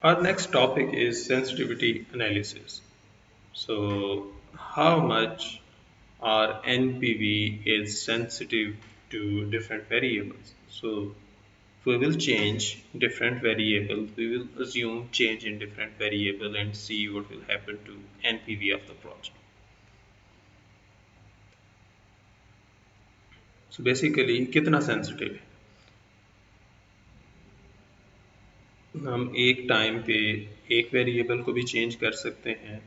Our next topic is sensitivity analysis. So, how much our NPV is sensitive to different variables? So, we will change different variables. We will assume change in different variable and see what will happen to NPV of the project. So basically कितना sensitive है? हम एक time पे एक variable को भी change कर सकते हैं।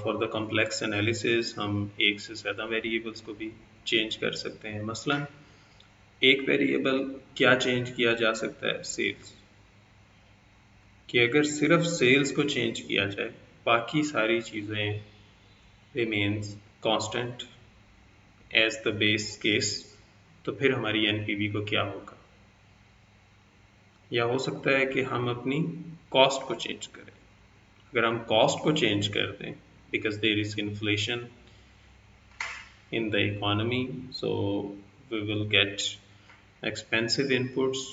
फॉर द कॉम्प्लेक्स एनालिसिस हम एक से ज़्यादा वेरिएबल्स को भी चेंज कर सकते हैं। मसलन एक वेरिएबल क्या चेंज किया जा सकता है? सेल्स। कि अगर सिर्फ सेल्स को चेंज किया जाए, बाकी सारी चीज़ें remains constant as the base case, तो फिर हमारी एनपीवी को क्या होगा? या हो सकता है कि हम अपनी कॉस्ट को चेंज करें। अगर हम कॉस्ट को चेंज कर दें, because there is inflation in the economy, so we will get expensive inputs.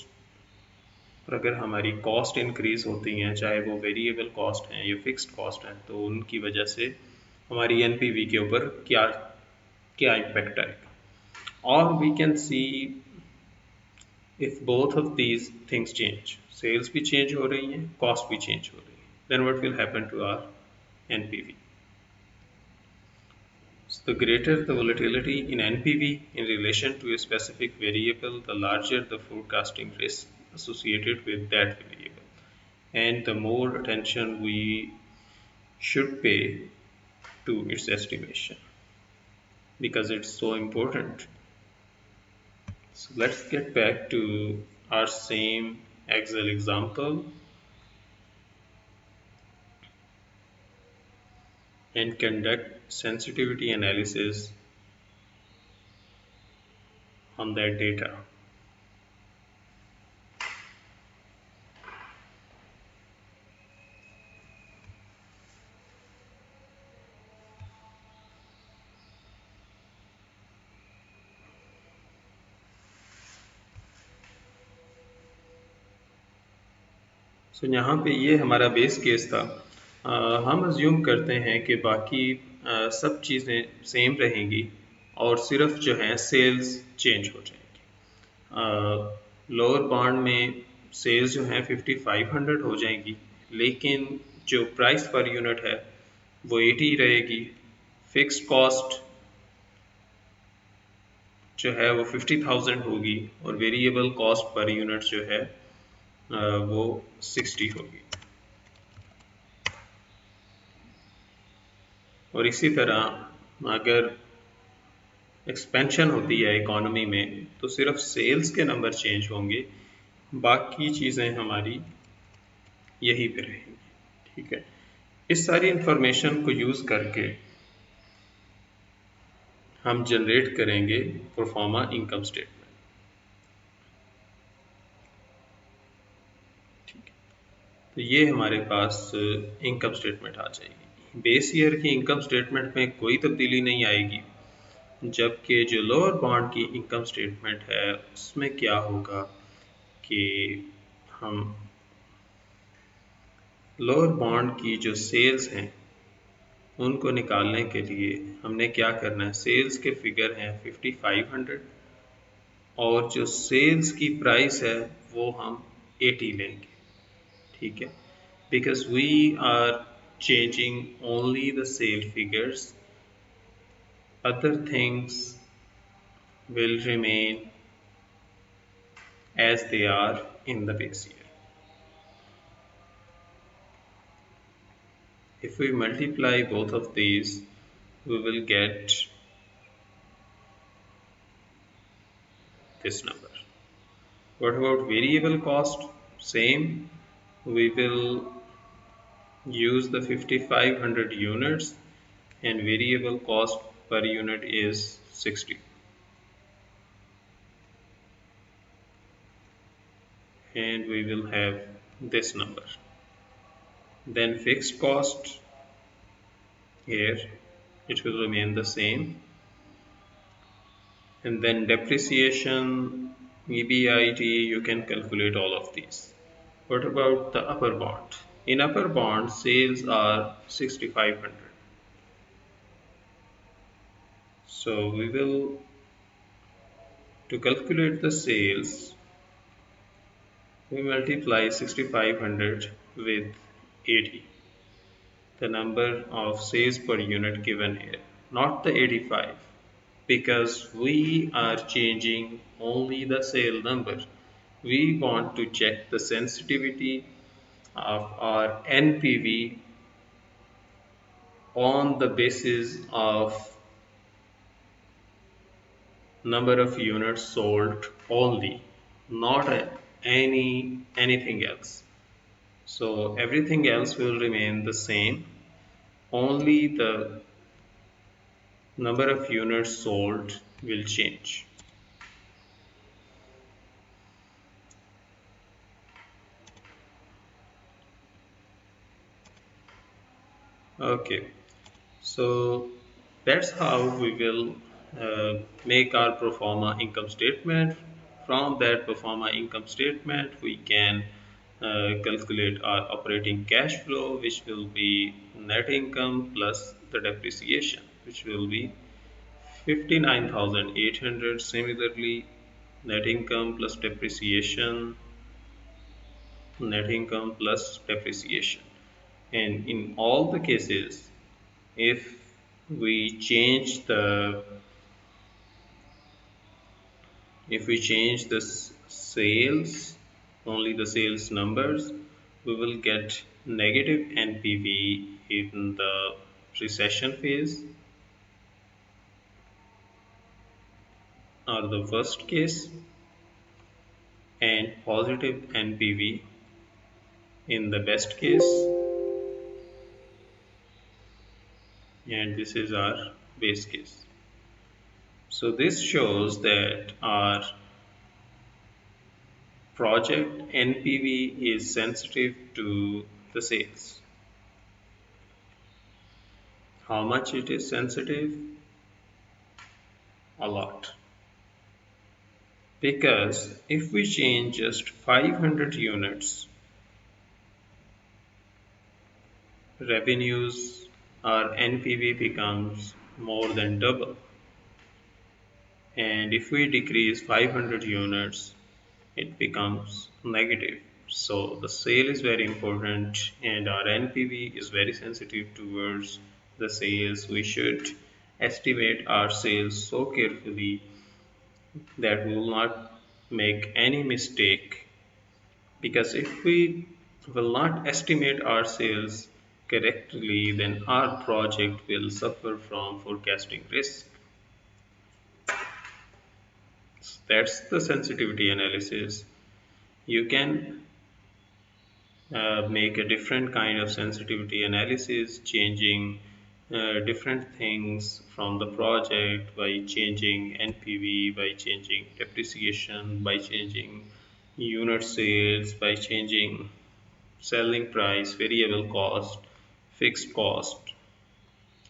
और अगर हमारी कॉस्ट इंक्रीज होती हैं, चाहे वो वेरिएबल कॉस्ट हैं या फिक्स्ड कॉस्ट हैं, तो उनकी वजह से हमारी एनपीवी के ऊपर क्या क्या इम्पेक्ट आएगा। और we can see if both of these things change, sales भी चेंज हो रही हैं, कॉस्ट भी चेंज हो रही है, then what will happen to our NPV? So the greater the volatility in NPV in relation to a specific variable, the larger the forecasting risk associated with that variable, and the more attention we should pay to its estimation because it's so important. So let's get back to our same Excel example and conduct sensitivity analysis on that data. सो यहाँ पे ये हमारा base case था। हम assume करते हैं कि बाकी सब चीज़ें सेम रहेंगी और सिर्फ जो है सेल्स चेंज हो जाएंगी। लोअर बाउंड में सेल्स जो हैं 5500 हो जाएंगी, लेकिन जो प्राइस पर यूनिट है वो 80 रहेगी। फिक्स्ड कॉस्ट जो है वो 50,000 होगी और वेरिएबल कॉस्ट पर यूनिट जो है वो 60 होगी। और इसी तरह अगर एक्सपेंशन होती है इकोनॉमी में, तो सिर्फ सेल्स के नंबर चेंज होंगे, बाकी चीज़ें हमारी यहीं पे रहेंगी। ठीक है, इस सारी इंफॉर्मेशन को यूज़ करके हम जनरेट करेंगे प्रोफार्मा इनकम स्टेटमेंट। ठीक है, तो ये हमारे पास इनकम स्टेटमेंट आ जाएगी। बेस ईयर की इनकम स्टेटमेंट में कोई तब्दीली नहीं आएगी, जबकि जो लोअर बाउंड की इनकम स्टेटमेंट है उसमें क्या होगा कि हम लोअर बाउंड की जो सेल्स हैं उनको निकालने के लिए हमने क्या करना है, सेल्स के फिगर हैं 5500 और जो सेल्स की प्राइस है वो हम 80 लेंगे। ठीक है, because we are changing only the sale figures, other things will remain as they are in the base year. If we multiply both of these, we will get this number. What about variable cost? Same, we will use the 5500 units and variable cost per unit is 60. And we will have this number. Then fixed cost, here it will remain the same. And then depreciation, EBIT, you can calculate all of these. What about the upper bound? In upper bound, sales are 6,500. So we will, to calculate the sales, we multiply 6,500 with 80, the number of sales per unit given here, not the 85, because we are changing only the sale number. We want to check the sensitivity of our NPV on the basis of number of units sold only, not anything else. So everything else will remain the same. Only the number of units sold will change. Okay, so that's how we will make our pro forma income statement. From that pro forma income statement, we can calculate our operating cash flow, which will be net income plus the depreciation, which will be 59,800. Similarly, net income plus depreciation, net income plus depreciation. And in all the cases, if we change the if we change the sales, only the sales numbers, we will get negative NPV in the recession phase, or the worst case, and positive NPV in the best case, and this is our base case. So this shows that our project NPV is sensitive to the sales. How much it is sensitive? A lot. Because if we change just 500 units, revenues or NPV becomes more than double. And if we decrease 500 units, it becomes negative. So the sale is very important and our NPV is very sensitive towards the sales. We should estimate our sales so carefully that we will not make any mistake, because if we will not estimate our sales correctly, then our project will suffer from forecasting risk. That's the sensitivity analysis. You can make a different kind of sensitivity analysis, changing different things from the project by changing NPV, by changing depreciation, by changing unit sales, by changing selling price, variable cost, fixed cost,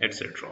etc.